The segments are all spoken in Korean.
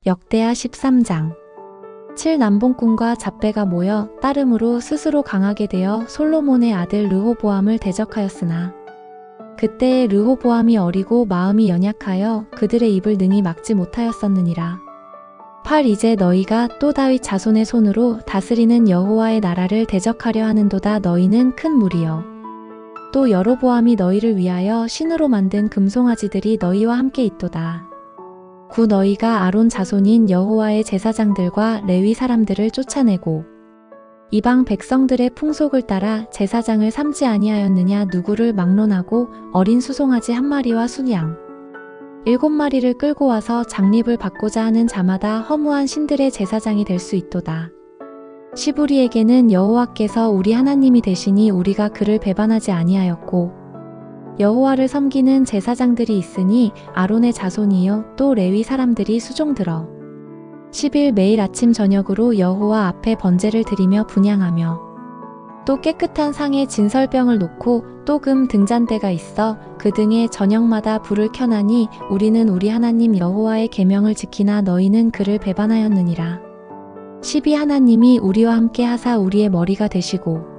역대하 13장. 7남봉꾼과 잡배가 모여 따름으로 스스로 강하게 되어 솔로몬의 아들 르호보암을 대적하였으나 그때의 르호보암이 어리고 마음이 연약하여 그들의 입을 능히 막지 못하였었느니라. 8. 이제 너희가 또 다윗 자손의 손으로 다스리는 여호와의 나라를 대적하려 하는도다. 너희는 큰 무리여. 또 여로보암이 너희를 위하여 신으로 만든 금송아지들이 너희와 함께 있도다. 9. 너희가 아론 자손인 여호와의 제사장들과 레위 사람들을 쫓아내고 이방 백성들의 풍속을 따라 제사장을 삼지 아니하였느냐. 누구를 막론하고 어린 수송아지 한 마리와 순양 7마리를 끌고 와서 장립을 받고자 하는 자마다 허무한 신들의 제사장이 될 수 있도다. 10. 우리에게는 여호와께서 우리 하나님이 되시니 우리가 그를 배반하지 아니하였고 여호와를 섬기는 제사장들이 있으니 아론의 자손이요 또 레위 사람들이 수종들어 10일 매일 아침 저녁으로 여호와 앞에 번제를 드리며 분향하며 또 깨끗한 상에 진설병을 놓고 또 금 등잔대가 있어 그 등에 저녁마다 불을 켜나니 우리는 우리 하나님 여호와의 계명을 지키나 너희는 그를 배반하였느니라. 12. 하나님이 우리와 함께 하사 우리의 머리가 되시고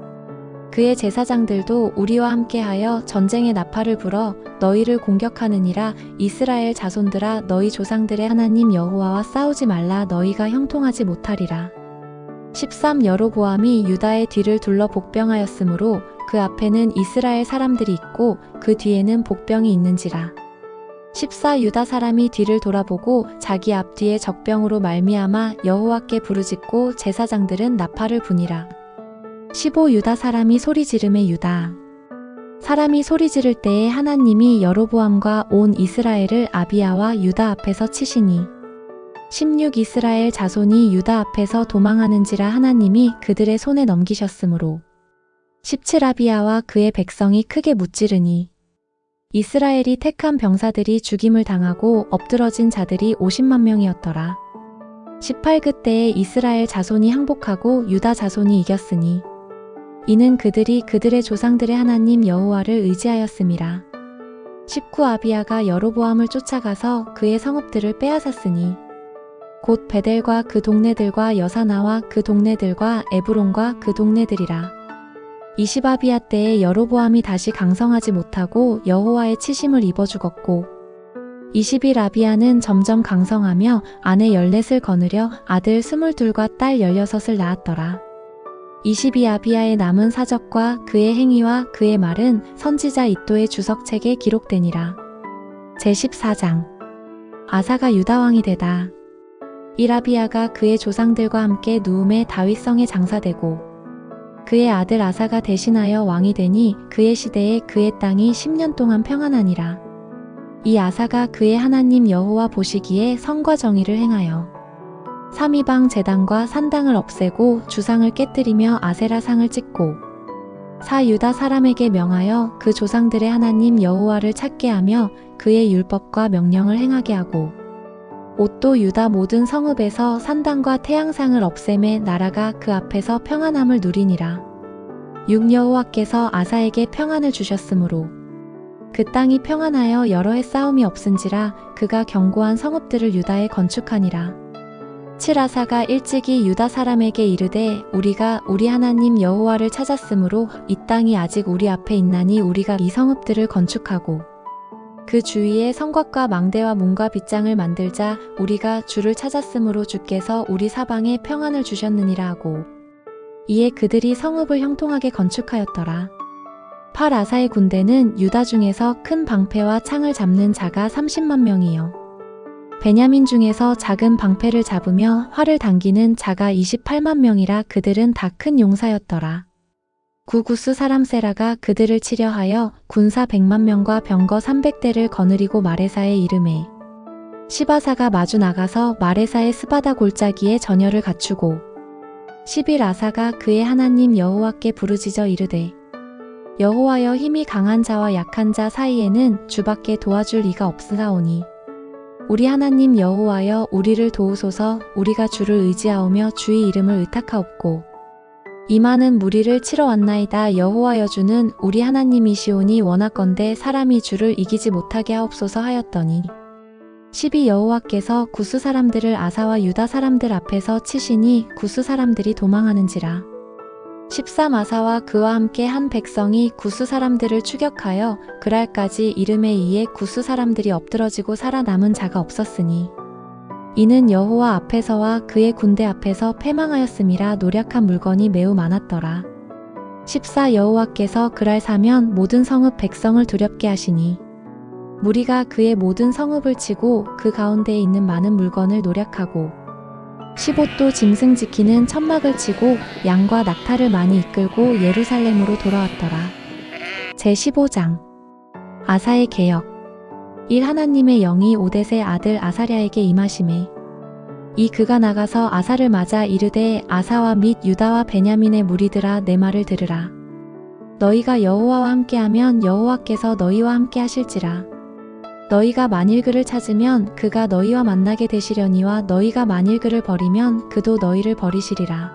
그의 제사장들도 우리와 함께하여 전쟁의 나팔을 불어 너희를 공격하느니라. 이스라엘 자손들아 너희 조상들의 하나님 여호와와 싸우지 말라. 너희가 형통하지 못하리라. 13. 여로보암이 유다의 뒤를 둘러 복병하였으므로 그 앞에는 이스라엘 사람들이 있고 그 뒤에는 복병이 있는지라. 14. 유다 사람이 뒤를 돌아보고 자기 앞뒤에 적병으로 말미암아 여호와께 부르짖고 제사장들은 나팔을 부니라. 15. 유다 사람이 소리 지르매 유다 사람이 소리 지를 때에 하나님이 여로보암과 온 이스라엘을 아비야와 유다 앞에서 치시니 16. 이스라엘 자손이 유다 앞에서 도망하는지라 하나님이 그들의 손에 넘기셨으므로 17. 아비야와 그의 백성이 크게 무찌르니 이스라엘이 택한 병사들이 죽임을 당하고 엎드러진 자들이 50만 명이었더라. 18. 그때에 이스라엘 자손이 항복하고 유다 자손이 이겼으니 이는 그들이 그들의 조상들의 하나님 여호와를 의지하였음이라. 19. 아비야가 여로보암을 쫓아가서 그의 성읍들을 빼앗았으니 곧 베델과 그 동네들과 여사나와 그 동네들과 에브론과 그 동네들이라. 20. 아비야 때에 여로보암이 다시 강성하지 못하고 여호와의 치심을 입어 죽었고 21. 아비야는 점점 강성하며 아내 14을 거느려 아들 22과 딸 16을 낳았더라. 22. 아비야의 남은 사적과 그의 행위와 그의 말은 선지자 이도의 주석책에 기록되니라. 제14장. 아사가 유다왕이 되다. 1. 아비야가 그의 조상들과 함께 누움의 다윗성에 장사되고 그의 아들 아사가 대신하여 왕이 되니 그의 시대에 그의 땅이 10년 동안 평안하니라. 이 아사가 그의 하나님 여호와 보시기에 성과 정의를 행하여 3. 이방 제단과 산당을 없애고 주상을 깨뜨리며 아세라상을 찍고 4. 유다 사람에게 명하여 그 조상들의 하나님 여호와를 찾게 하며 그의 율법과 명령을 행하게 하고 5. 또 유다 모든 성읍에서 산당과 태양상을 없애매 나라가 그 앞에서 평안함을 누리니라. 6. 여호와께서 아사에게 평안을 주셨으므로 그 땅이 평안하여 여러 해 싸움이 없은지라 그가 견고한 성읍들을 유다에 건축하니라. 7. 아사가 일찍이 유다 사람에게 이르되 우리가 우리 하나님 여호와를 찾았으므로 이 땅이 아직 우리 앞에 있나니 우리가 이 성읍들을 건축하고 그 주위에 성곽과 망대와 문과 빗장을 만들자. 우리가 주를 찾았으므로 주께서 우리 사방에 평안을 주셨느니라 하고 이에 그들이 성읍을 형통하게 건축하였더라. 8. 아사의 군대는 유다 중에서 큰 방패와 창을 잡는 자가 30만 명이요 베냐민 중에서 작은 방패를 잡으며 활을 당기는 자가 28만 명이라 그들은 다 큰 용사였더라. 9. 구스 사람 세라가 그들을 치려 하여 군사 100만 명과 병거 300대를 거느리고 마레사에 이르매 10. 아사가 마주 나가서 마레사의 스바다 골짜기에 전열을 갖추고 11. 아사가 그의 하나님 여호와께 부르짖어 이르되 여호와여 힘이 강한 자와 약한 자 사이에는 주밖에 도와줄 이가 없사오니 우리 하나님 여호와여 우리를 도우소서. 우리가 주를 의지하오며 주의 이름을 의탁하옵고 이 많은 무리를 치러 왔나이다. 여호와여 주는 우리 하나님이시오니 원하건대 사람이 주를 이기지 못하게 하옵소서 하였더니 12 여호와께서 구스 사람들을 아사와 유다 사람들 앞에서 치시니 구스 사람들이 도망하는지라. 13 아사와 그와 함께 한 백성이 구스 사람들을 추격하여 그랄까지 이름에 의해 구스 사람들이 엎드러지고 살아남은 자가 없었으니 이는 여호와 앞에서와 그의 군대 앞에서 패망하였음이라. 노략한 물건이 매우 많았더라. 14 여호와께서 그랄 사면 모든 성읍 백성을 두렵게 하시니 무리가 그의 모든 성읍을 치고 그 가운데에 있는 많은 물건을 노략하고 15또 짐승 지키는 천막을 치고 양과 낙타를 많이 이끌고 예루살렘으로 돌아왔더라. 제15장 아사의 개역. 일 하나님의 영이 오뎃의 아들 아사랴에게 임하시매 이 그가 나가서 아사를 맞아 이르되 아사와 및 유다와 베냐민의 무리들아 내 말을 들으라. 너희가 여호와와 함께하면 여호와께서 너희와 함께 하실지라. 너희가 만일 그를 찾으면 그가 너희와 만나게 되시려니와 너희가 만일 그를 버리면 그도 너희를 버리시리라.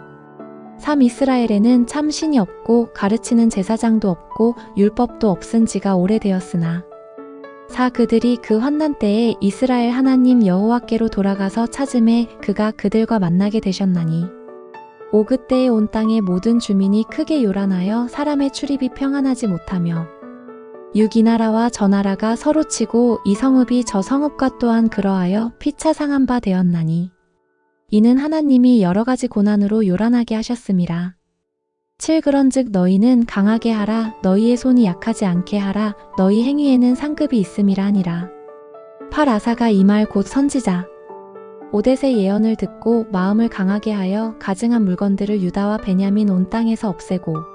3 이스라엘에는 참 신이 없고 가르치는 제사장도 없고 율법도 없은 지가 오래되었으나 4 그들이 그 환난 때에 이스라엘 하나님 여호와께로 돌아가서 찾음에 그가 그들과 만나게 되셨나니 5 그때에 온 땅의 모든 주민이 크게 요란하여 사람의 출입이 평안하지 못하며 6 이 나라와 저 나라가 서로 치고 이 성읍이 저 성읍과 또한 그러하여 피차 상한 바 되었나니 이는 하나님이 여러 가지 고난으로 요란하게 하셨음이라. 7 그런즉 너희는 강하게 하라. 너희의 손이 약하지 않게 하라. 너희 행위에는 상급이 있음이라 하니라. 8 아사가 이 말 곧 선지자 오뎃의 예언을 듣고 마음을 강하게 하여 가증한 물건들을 유다와 베냐민 온 땅에서 없애고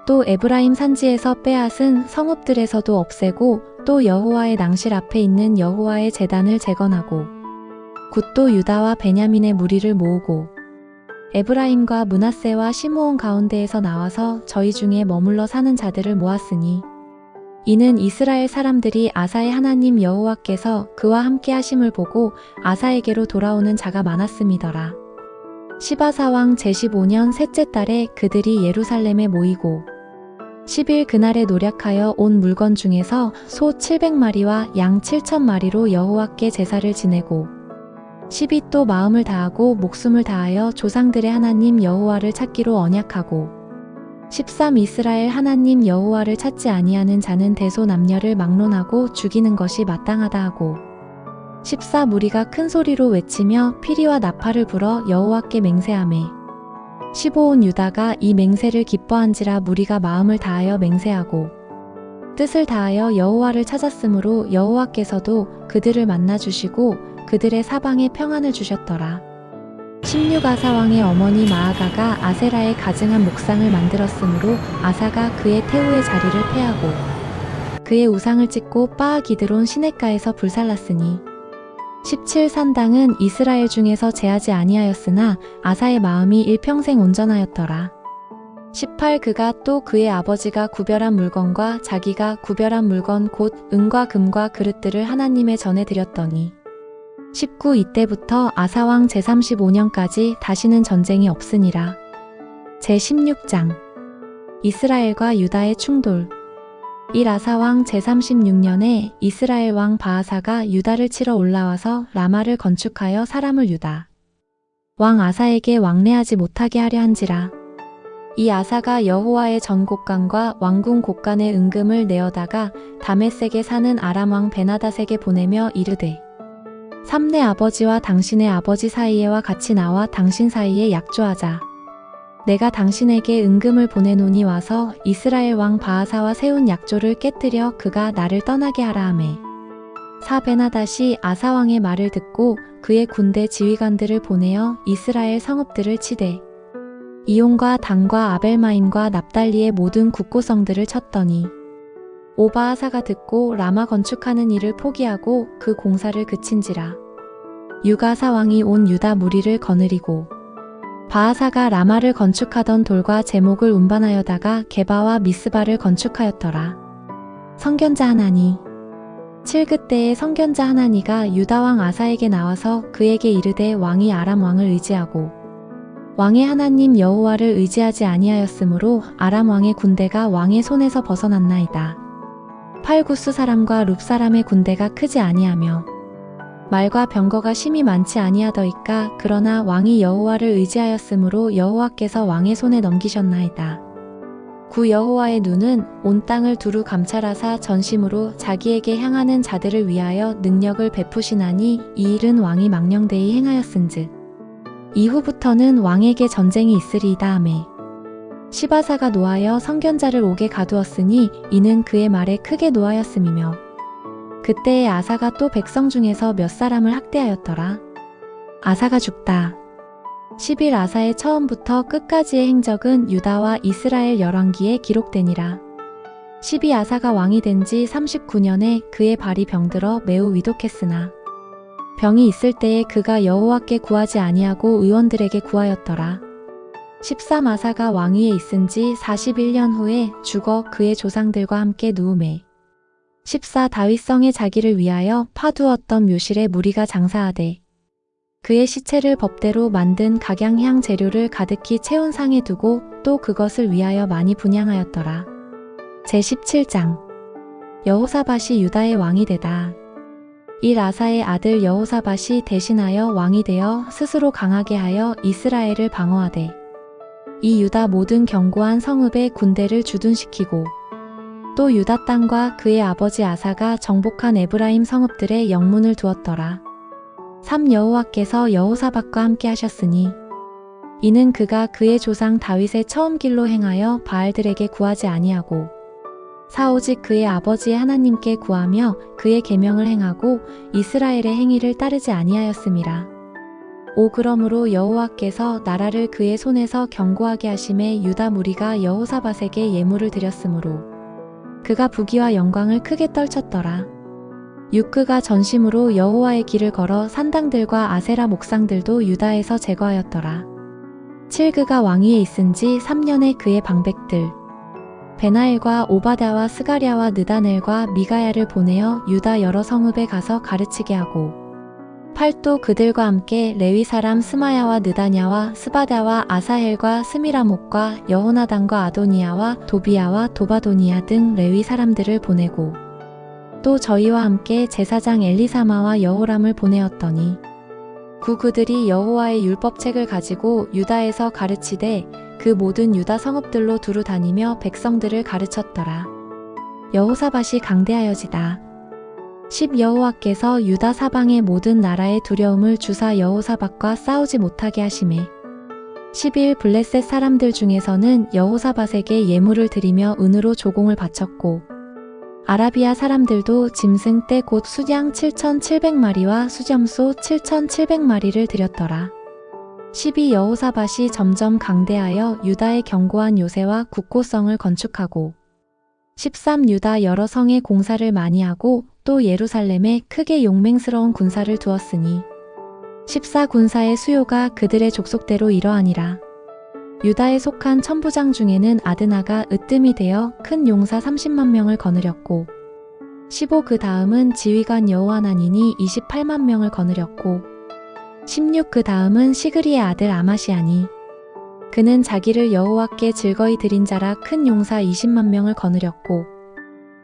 또 에브라임 산지에서 빼앗은 성읍들에서도 없애고 또 여호와의 낭실 앞에 있는 여호와의 제단을 재건하고 굿도 유다와 베냐민의 무리를 모으고 에브라임과 므낫세와 시므온 가운데에서 나와서 저희 중에 머물러 사는 자들을 모았으니 이는 이스라엘 사람들이 아사의 하나님 여호와께서 그와 함께 하심을 보고 아사에게로 돌아오는 자가 많았음이더라. 시바사 왕 제15년 셋째 달에 그들이 예루살렘에 모이고 10일 그날에 노략하여 온 물건 중에서 소 700마리와 양 7,000마리로 여호와께 제사를 지내고 12 또 마음을 다하고 목숨을 다하여 조상들의 하나님 여호와를 찾기로 언약하고 13 이스라엘 하나님 여호와를 찾지 아니하는 자는 대소남녀를 막론하고 죽이는 것이 마땅하다 하고 14 무리가 큰 소리로 외치며 피리와 나팔을 불어 여호와께 맹세하매 15 온 유다가 이 맹세를 기뻐한지라 무리가 마음을 다하여 맹세하고 뜻을 다하여 여호와를 찾았으므로 여호와께서도 그들을 만나주시고 그들의 사방에 평안을 주셨더라. 16 아사 왕의 어머니 마아가가 아세라의 가증한 목상을 만들었으므로 아사가 그의 태우의 자리를 폐하고 그의 우상을 찢고 바아 기드론 시냇가에서 불살랐으니 17 산당은 이스라엘 중에서 제하지 아니하였으나 아사의 마음이 일평생 온전하였더라. 18 그가 또 그의 아버지가 구별한 물건과 자기가 구별한 물건 곧 은과 금과 그릇들을 하나님의 전에 드렸더니 19 이때부터 아사왕 제35년까지 다시는 전쟁이 없으니라. 제16장 이스라엘과 유다의 충돌. 1 아사왕 제36년에 이스라엘 왕 바아사가 유다를 치러 올라와서 라마를 건축하여 사람을 유다 왕 아사에게 왕래하지 못하게 하려 한지라. 이 아사가 여호와의 전곡간과 왕궁 곡간의 은금을 내어다가 다메섹에 사는 아람 왕 베나닷에게 보내며 이르되 3 내 아버지와 당신의 아버지 사이에와 같이 나와 당신 사이에 약조하자. 내가 당신에게 은금을 보내노니 와서 이스라엘 왕 바아사와 세운 약조를 깨뜨려 그가 나를 떠나게 하라 하매 4 베나닷이 아사 왕의 말을 듣고 그의 군대 지휘관들을 보내어 이스라엘 성읍들을 치되 이온과 단과 아벨마임과 납달리의 모든 국고성들을 쳤더니 5 바아사가 듣고 라마 건축하는 일을 포기하고 그 공사를 그친지라. 6 아사 왕이 온 유다 무리를 거느리고 바아사가 라마를 건축하던 돌과 제목을 운반하여다가 게바와 미스바를 건축하였더라. 선견자 하나니 7 그때에 선견자 하나니가 유다 왕 아사에게 나와서 그에게 이르되 왕이 아람 왕을 의지하고 왕의 하나님 여호와를 의지하지 아니하였으므로 아람 왕의 군대가 왕의 손에서 벗어났나이다. 8 구스 사람과 룹 사람의 군대가 크지 아니하며 말과 병거가 심히 많지 아니하더이까 그러나 왕이 여호와를 의지하였으므로 여호와께서 왕의 손에 넘기셨나이다. 구 여호와의 눈은 온 땅을 두루 감찰하사 전심으로 자기에게 향하는 자들을 위하여 능력을 베푸시나니 이 일은 왕이 망령되이 행하였은즉 이후부터는 왕에게 전쟁이 있으리이다 하매 시바사가 노하여 선견자를 옥에 가두었으니 이는 그의 말에 크게 노하였음이며 그때에 아사가 또 백성 중에서 몇 사람을 학대하였더라. 아사가 죽다. 10일 아사의 처음부터 끝까지의 행적은 유다와 이스라엘 열왕기에 기록되니라. 12 아사가 왕이 된 지 39년에 그의 발이 병들어 매우 위독했으나 병이 있을 때에 그가 여호와께 구하지 아니하고 의원들에게 구하였더라. 13 아사가 왕위에 있은 지 41년 후에 죽어 그의 조상들과 함께 누우매 14 다윗성에 자기를 위하여 파두었던 묘실에 무리가 장사하되 그의 시체를 법대로 만든 각양향 재료를 가득히 채운 상에 두고 또 그것을 위하여 많이 분향하였더라. 제17장 여호사밧이 유다의 왕이 되다. 1 아사의 아들 여호사밧이 대신하여 왕이 되어 스스로 강하게 하여 이스라엘을 방어하되 이 유다 모든 견고한 성읍에 군대를 주둔시키고 또 유다 땅과 그의 아버지 아사가 정복한 에브라임 성읍들에 영문을 두었더라. 3 여호와께서 여호사밧과 함께 하셨으니 이는 그가 그의 조상 다윗의 처음 길로 행하여 바알들에게 구하지 아니하고 4 오직 그의 아버지의 하나님께 구하며 그의 계명을 행하고 이스라엘의 행위를 따르지 아니하였음이라. 5 그러므로 여호와께서 나라를 그의 손에서 견고하게 하심에 유다 무리가 여호사밧에게 예물을 드렸으므로 그가 부귀와 영광을 크게 떨쳤더라. 6 그가 전심으로 여호와의 길을 걸어 산당들과 아세라 목상들도 유다에서 제거하였더라. 7 그가 왕위에 있은 지 3년에 그의 방백들 베나엘과 오바댜와 스가랴와 느다넬과 미가야를 보내어 유다 여러 성읍에 가서 가르치게 하고 8 또 그들과 함께 레위 사람 스마야와 느다냐와 스바랴와 아사헬과 스미라목과 여호나단과 아도니아와 도비야와 도바도니아 등 레위 사람들을 보내고 또 저희와 함께 제사장 엘리사마와 여호람을 보내었더니 9 그들이 여호와의 율법책을 가지고 유다에서 가르치되 그 모든 유다 성읍들로 두루 다니며 백성들을 가르쳤더라. 여호사밧이 강대하여지다. 10 여호와께서 유다 사방의 모든 나라의 두려움을 주사 여호사밧과 싸우지 못하게 하시매 11 블레셋 사람들 중에서는 여호사밧에게 예물을 드리며 은으로 조공을 바쳤고 아라비아 사람들도 짐승 떼 곧 수양 7,700마리와 수점소 7,700마리를 드렸더라. 12 여호사밧이 점점 강대하여 유다의 견고한 요새와 굳고성을 건축하고 13 유다 여러 성에 공사를 많이 하고 또 예루살렘에 크게 용맹스러운 군사를 두었으니 14 군사의 수요가 그들의 족속대로 이러하니라. 유다에 속한 천부장 중에는 아드나가 으뜸이 되어 큰 용사 30만 명을 거느렸고 15 그 다음은 지휘관 여호하나니니 28만 명을 거느렸고 16 그 다음은 시그리의 아들 아마시아니 그는 자기를 여호와께 즐거이 드린 자라 큰 용사 20만 명을 거느렸고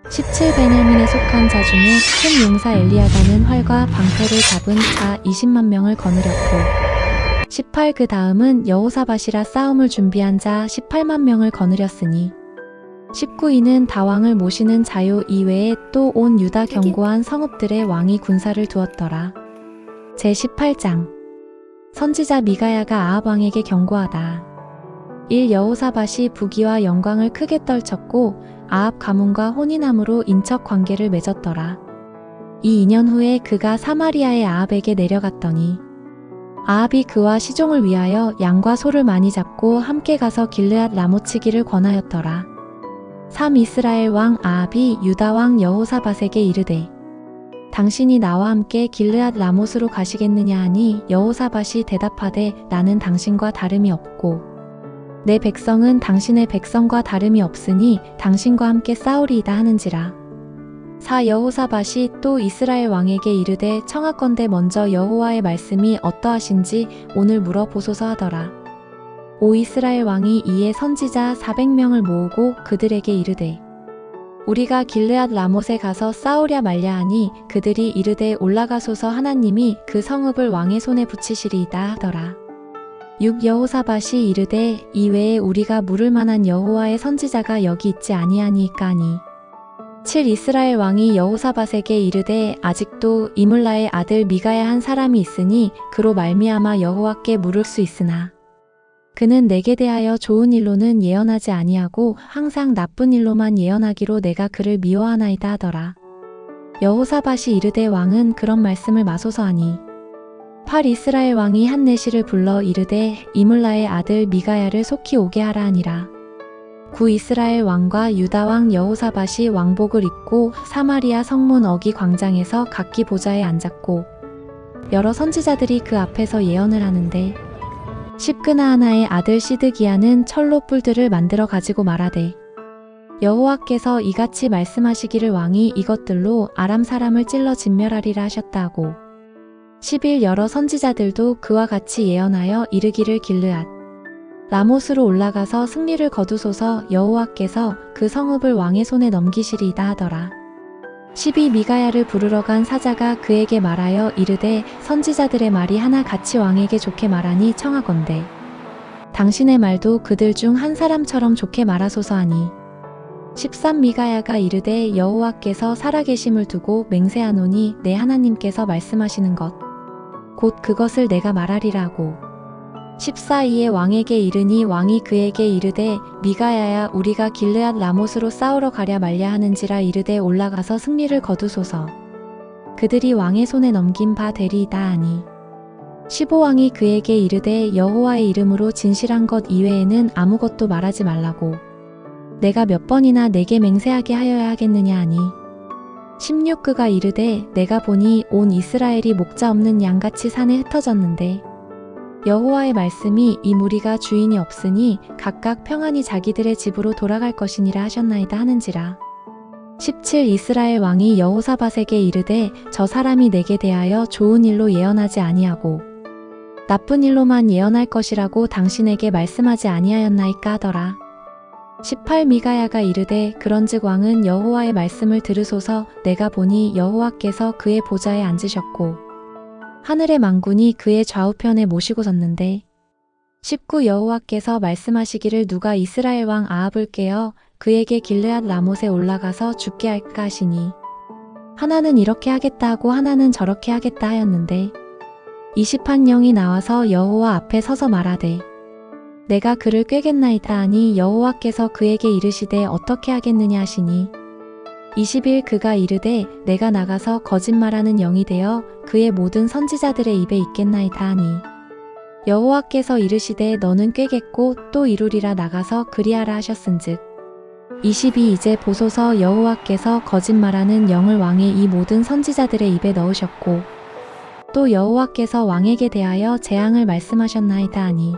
17 베냐민에 속한 자 중에 큰 용사 엘리야다는 활과 방패를 잡은 자 20만 명을 거느렸고 18 그 다음은 여호사밧이라 싸움을 준비한 자 18만 명을 거느렸으니 19 이는 다왕을 모시는 자요 이외에 또 온 유다 견고한 성읍들의 왕이 군사를 두었더라. 제18장 선지자 미가야가 아합 왕에게 경고하다. 1 여호사밧이 부귀와 영광을 크게 떨쳤고 아합 가문과 혼인함으로 인척 관계를 맺었더라. 이 2년 후에 그가 사마리아의 아합에게 내려갔더니 아합이 그와 시종을 위하여 양과 소를 많이 잡고 함께 가서 길르앗 라모치기를 권하였더라. 3 이스라엘 왕 아합이 유다 왕 여호사밧에게 이르되 당신이 나와 함께 길르앗 라못으로 가시겠느냐 하니 여호사밧이 대답하되 나는 당신과 다름이 없고 내 백성은 당신의 백성과 다름이 없으니 당신과 함께 싸우리이다 하는지라. 4 여호사밧이 또 이스라엘 왕에게 이르되 청하건대 먼저 여호와의 말씀이 어떠하신지 오늘 물어보소서 하더라. 5 이스라엘 왕이 이에 선지자 400명을 모으고 그들에게 이르되 우리가 길르앗 라못에 가서 싸우랴 말랴 하니 그들이 이르되 올라가소서 하나님이 그 성읍을 왕의 손에 붙이시리이다 하더라. 6 여호사밧이 이르되 이외에 우리가 물을 만한 여호와의 선지자가 여기 있지 아니하니까 하니 7 이스라엘 왕이 여호사밧에게 이르되 아직도 이물라의 아들 미가야 한 사람이 있으니 그로 말미암아 여호와께 물을 수 있으나 그는 내게 대하여 좋은 일로는 예언하지 아니하고 항상 나쁜 일로만 예언하기로 내가 그를 미워하나이다 하더라. 여호사밧이 이르되 왕은 그런 말씀을 마소서 하니 8 이스라엘 왕이 한내시를 불러 이르되 이물라의 아들 미가야를 속히 오게 하라 하니라. 9 이스라엘 왕과 유다 왕 여호사밧이 왕복을 입고 사마리아 성문 어기 광장에서 각기 보좌에 앉았고 여러 선지자들이 그 앞에서 예언을 하는데 십그나하나의 아들 시드기야는 철로 뿔들을 만들어 가지고 말하되 여호와께서 이같이 말씀하시기를 왕이 이것들로 아람 사람을 찔러 진멸하리라 하셨다 하고 11 여러 선지자들도 그와 같이 예언하여 이르기를 길르앗 라못으로 올라가서 승리를 거두소서 여호와께서 그 성읍을 왕의 손에 넘기시리이다 하더라. 12 미가야를 부르러 간 사자가 그에게 말하여 이르되 선지자들의 말이 하나 같이 왕에게 좋게 말하니 청하건대 당신의 말도 그들 중 한 사람처럼 좋게 말하소서 하니 13 미가야가 이르되 여호와께서 살아계심을 두고 맹세하노니 내 하나님께서 말씀하시는 것 곧 그것을 내가 말하리라고 14 이에 왕에게 이르니 왕이 그에게 이르되 미가야야 우리가 길르앗 라못으로 싸우러 가랴 말랴 하는지라 이르되 올라가서 승리를 거두소서 그들이 왕의 손에 넘긴 바 되리이다 하니 15 왕이 그에게 이르되 여호와의 이름으로 진실한 것 이외에는 아무것도 말하지 말라고 내가 몇 번이나 내게 맹세하게 하여야 하겠느냐 하니 16 그가 이르되 내가 보니 온 이스라엘이 목자 없는 양같이 산에 흩어졌는데 여호와의 말씀이 이 무리가 주인이 없으니 각각 평안히 자기들의 집으로 돌아갈 것이니라 하셨나이다 하는지라. 17 이스라엘 왕이 여호사밧에게 이르되 저 사람이 내게 대하여 좋은 일로 예언하지 아니하고 나쁜 일로만 예언할 것이라고 당신에게 말씀하지 아니하였나이까 하더라. 18 미가야가 이르되 그런즉 왕은 여호와의 말씀을 들으소서 내가 보니 여호와께서 그의 보좌에 앉으셨고 하늘의 만군이 그의 좌우편에 모시고 섰는데 19 여호와께서 말씀하시기를 누가 이스라엘 왕 아합을 깨어 그에게 길르앗 라못에 올라가서 죽게 할까 하시니 하나는 이렇게 하겠다 하고 하나는 저렇게 하겠다 하였는데 20한 영이 나와서 여호와 앞에 서서 말하되 내가 그를 꾀겠나이다 하니 여호와께서 그에게 이르시되 어떻게 하겠느냐 하시니 20일 그가 이르되 내가 나가서 거짓말하는 영이 되어 그의 모든 선지자들의 입에 있겠나이다 하니 여호와께서 이르시되 너는 꾀겠고 또 이루리라 나가서 그리하라 하셨은즉 22 이제 보소서 여호와께서 거짓말하는 영을 왕의 이 모든 선지자들의 입에 넣으셨고 또 여호와께서 왕에게 대하여 재앙을 말씀하셨나이다 하니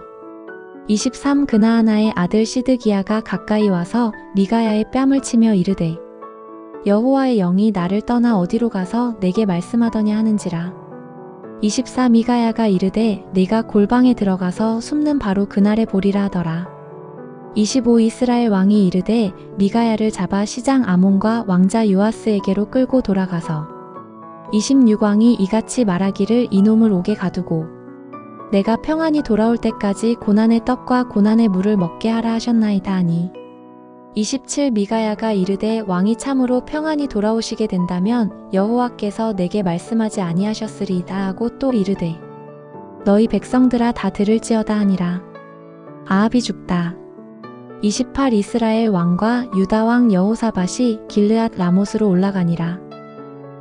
23 그나하나의 아들 시드기야가 가까이 와서 미가야의 뺨을 치며 이르되 여호와의 영이 나를 떠나 어디로 가서 내게 말씀하더냐 하는지라. 24 미가야가 이르되 네가 골방에 들어가서 숨는 바로 그날에 보리라 하더라. 25 이스라엘 왕이 이르되 미가야를 잡아 시장 아몬과 왕자 요아스에게로 끌고 돌아가서 26 왕이 이같이 말하기를 이놈을 옥에 가두고 내가 평안히 돌아올 때까지 고난의 떡과 고난의 물을 먹게 하라 하셨나이다 하니 27 미가야가 이르되 왕이 참으로 평안히 돌아오시게 된다면 여호와께서 내게 말씀하지 아니하셨으리이다 하고 또 이르되 너희 백성들아 다 들을지어다 하니라. 아합이 죽다. 28 이스라엘 왕과 유다 왕 여호사밧이 길르앗 라못으로 올라가니라.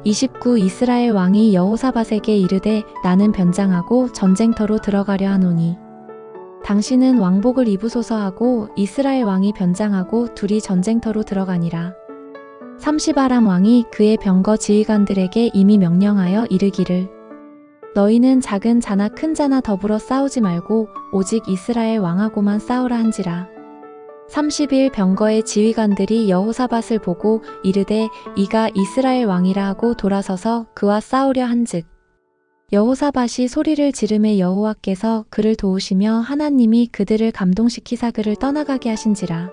29 이스라엘 왕이 여호사밧에게 이르되 나는 변장하고 전쟁터로 들어가려 하노니 당신은 왕복을 입으소서 하고 이스라엘 왕이 변장하고 둘이 전쟁터로 들어가니라. 30 아람 왕이 그의 병거 지휘관들에게 이미 명령하여 이르기를 너희는 작은 자나 큰 자나 더불어 싸우지 말고 오직 이스라엘 왕하고만 싸우라 한지라. 30일 병거의 지휘관들이 여호사밧을 보고 이르되 이가 이스라엘 왕이라 하고 돌아서서 그와 싸우려 한즉 여호사밧이 소리를 지르매 여호와께서 그를 도우시며 하나님이 그들을 감동시키사 그를 떠나가게 하신지라.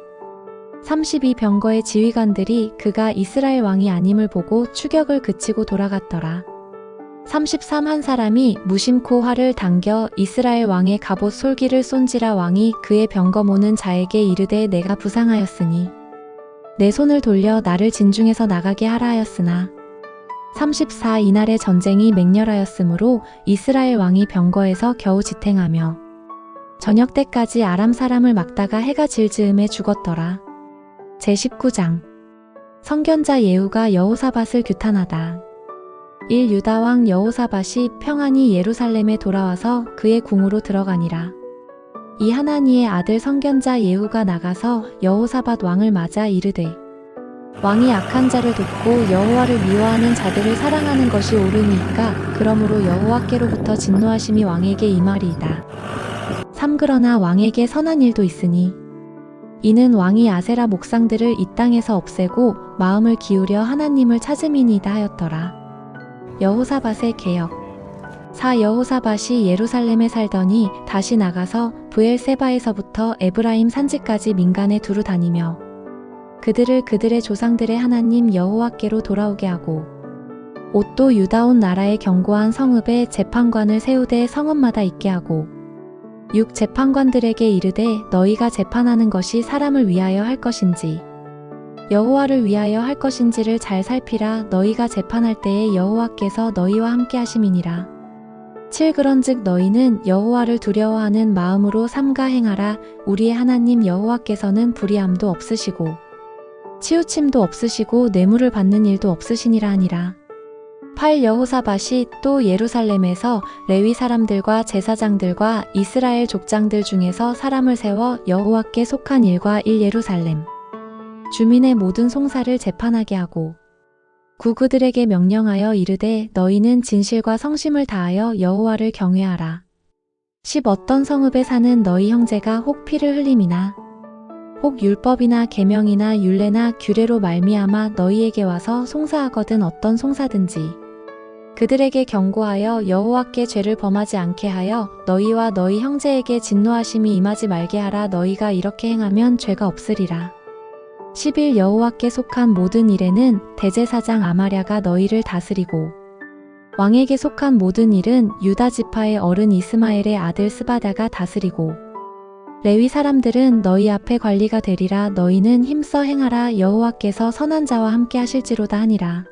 32병거의 지휘관들이 그가 이스라엘 왕이 아님을 보고 추격을 그치고 돌아갔더라. 33 한 사람이 무심코 활을 당겨 이스라엘 왕의 갑옷 솔기를 쏜지라 왕이 그의 병거 모는 자에게 이르되 내가 부상하였으니 내 손을 돌려 나를 진중에서 나가게 하라 하였으나 34 이날의 전쟁이 맹렬하였으므로 이스라엘 왕이 병거에서 겨우 지탱하며 저녁 때까지 아람 사람을 막다가 해가 질 즈음에 죽었더라. 제19장 선견자 예후가 여호사밧을 규탄하다. 1 유다왕 여호사밧이 평안히 예루살렘에 돌아와서 그의 궁으로 들어가니라. 이 하나니의 아들 선견자 예후가 나가서 여호사밧 왕을 맞아 이르되 왕이 악한 자를 돕고 여호와를 미워하는 자들을 사랑하는 것이 옳으니까 그러므로 여호와께로부터 진노하심이 왕에게 임하리이다. 3 그러나 왕에게 선한 일도 있으니 이는 왕이 아세라 목상들을 이 땅에서 없애고 마음을 기울여 하나님을 찾음이니이다 하였더라. 여호사밧의 개혁 4 여호사밧이 예루살렘에 살더니 다시 나가서 브엘세바에서부터 에브라임 산지까지 민간에 두루 다니며 그들을 그들의 조상들의 하나님 여호와께로 돌아오게 하고 옷도 유다 온 나라의 견고한 성읍에 재판관을 세우되 성읍마다 있게 하고 6 재판관들에게 이르되 너희가 재판하는 것이 사람을 위하여 할 것인지 여호와를 위하여 할 것인지를 잘 살피라. 너희가 재판할 때에 여호와께서 너희와 함께 하심이니라. 7 그런즉 너희는 여호와를 두려워하는 마음으로 삼가 행하라. 우리의 하나님 여호와께서는 불의함도 없으시고 치우침도 없으시고 뇌물을 받는 일도 없으시니라 하니라. 8 여호사밧이 또 예루살렘에서 레위 사람들과 제사장들과 이스라엘 족장들 중에서 사람을 세워 여호와께 속한 일과 1 예루살렘 주민의 모든 송사를 재판하게 하고 9 그들에게 명령하여 이르되 너희는 진실과 성심을 다하여 여호와를 경외하라. 10 어떤 성읍에 사는 너희 형제가 혹 피를 흘림이나 혹 율법이나 계명이나 율례나 규례로 말미암아 너희에게 와서 송사하거든 어떤 송사든지 그들에게 경고하여 여호와께 죄를 범하지 않게 하여 너희와 너희 형제에게 진노하심이 임하지 말게 하라. 너희가 이렇게 행하면 죄가 없으리라. 11 여호와께 속한 모든 일에는 대제사장 아마랴가 너희를 다스리고 왕에게 속한 모든 일은 유다 지파의 어른 이스마엘의 아들 스바다가 다스리고 레위 사람들은 너희 앞에 관리가 되리라. 너희는 힘써 행하라. 여호와께서 선한 자와 함께 하실지로다 하니라.